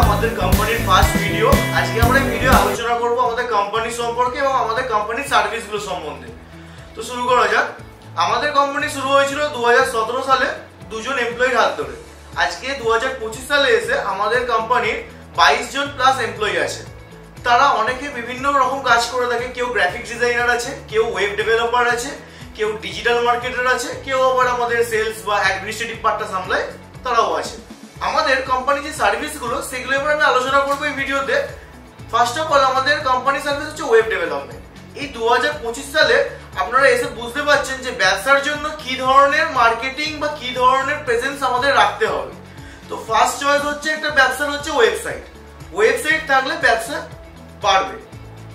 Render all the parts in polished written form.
আমাদের কোম্পানির first video. আজকে আমরা এই ভিডিও আলোচনা করব আমাদের কোম্পানি সম্পর্কে এবং আমাদের কোম্পানির সার্ভিসগুলো সম্বন্ধে। তো শুরু করা যাক। আমাদের কোম্পানি শুরু হয়েছিল 2017 সালে দুজন এমপ্লয়ির হাত ধরে। আজকে 2025 সালে এসে আমাদের কোম্পানির 22 জন প্লাস এমপ্লয়ি আছে। তারা অনেকে বিভিন্ন রকম কাজ করে থাকে। কেউ গ্রাফিক্স ডিজাইনার আছে, কেউ ওয়েব ডেভেলপার আছে, কেউ ডিজিটাল মার্কেটার আছে, কেউ আবার আমাদের সেলস বা অ্যাডমিনিস্ট্রেটিভ পার্টটা সামলায়, তারাও আছে। আমাদের কোম্পানি যে সার্ভিসগুলো সেগুলো এবার আমি আলোচনা করবো এই ভিডিওতে। ফার্স্ট অফ অল আমাদের কোম্পানি সার্ভিস হচ্ছে ওয়েব ডেভেলপমেন্ট। এই 2025 সালে আপনারা এসে বুঝতে পারছেন যে ব্যবসার জন্য কি ধরনের মার্কেটিং বা কি ধরনের প্রেজেন্স আমাদের রাখতে হবে। তো ফার্স্ট চয়েস হচ্ছে একটা ব্যবসার হচ্ছে ওয়েবসাইট। ওয়েবসাইট থাকলে ব্যবসা বাড়বে,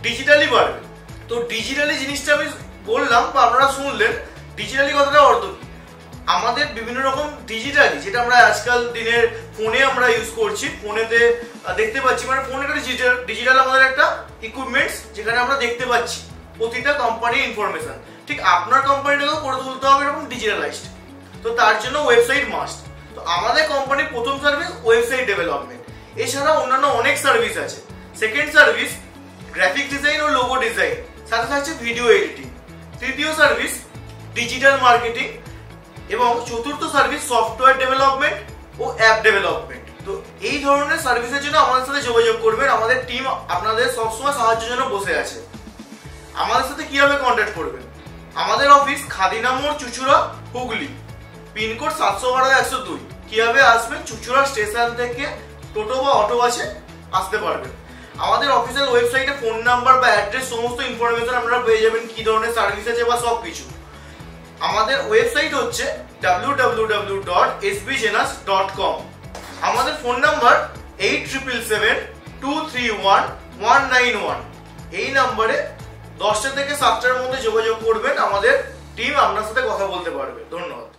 ডিজিটালি বাড়বে। তো ডিজিটালি জিনিসটা আমি বললাম বা আপনারা শুনলেন, ডিজিটালি কথাটা অর্থ কি? আমাদের বিভিন্ন রকম ডিজিটালি, যেটা আমরা আজকাল দিনের ফোনে আমরা ইউজ করছি, ফোনেতে দেখতে পাচ্ছি, মানে ফোনে একটা ডিজিটাল আমাদের একটা ইকুইপমেন্টস, যেখানে আমরা দেখতে পাচ্ছি প্রতিটা কোম্পানির ইনফরমেশন। ঠিক আপনার কোম্পানিটাকেও করে তুলতে হবে এরকম ডিজিটালাইজড। তো তার জন্য ওয়েবসাইট মাস্ট। তো আমাদের কোম্পানির প্রথম সার্ভিস ওয়েবসাইট ডেভেলপমেন্ট। এছাড়া অন্যান্য অনেক সার্ভিস আছে। সেকেন্ড সার্ভিস গ্রাফিক ডিজাইন ও লোগো ডিজাইন, সাথে থাকছে ভিডিও এডিটিং। তৃতীয় সার্ভিস ডিজিটাল মার্কেটিং এবং চতুর্থ সার্ভিস সফটওয়্যার ডেভেলপমেন্ট ও অ্যাপ ডেভেলপমেন্ট। তো এই ধরনের সার্ভিসের জন্য আমাদের সাথে যোগাযোগ করবেন। আমাদের টিম আপনাদের সবসময় সাহায্যের জন্য বসে আছে। আমাদের সাথে কিভাবে কন্ট্যাক্ট করবেন? আমাদের অফিস খাদিনা মোড়, চুচুড়া, হুগলি, পিনকোড 712-102। কিভাবে আসবেন? চুচুড়া স্টেশন থেকে টোটো বা অটো আছে, আসতে পারবেন। আমাদের অফিসিয়াল ওয়েবসাইটে ফোন নাম্বার বা অ্যাড্রেস সমস্ত ইনফরমেশন আপনারা পেয়ে যাবেন, কি ধরনের সার্ভিস আছে বা সব কিছু। আমাদের ওয়েবসাইট হচ্ছে www.sbjenas.com। আমাদের ফোন নাম্বার 8777-231-191। এই নাম্বারে 10টা থেকে 7টার মধ্যে যোগাযোগ করবেন। আমাদের টিম আপনার সাথে কথা বলতে পারবে। ধন্যবাদ।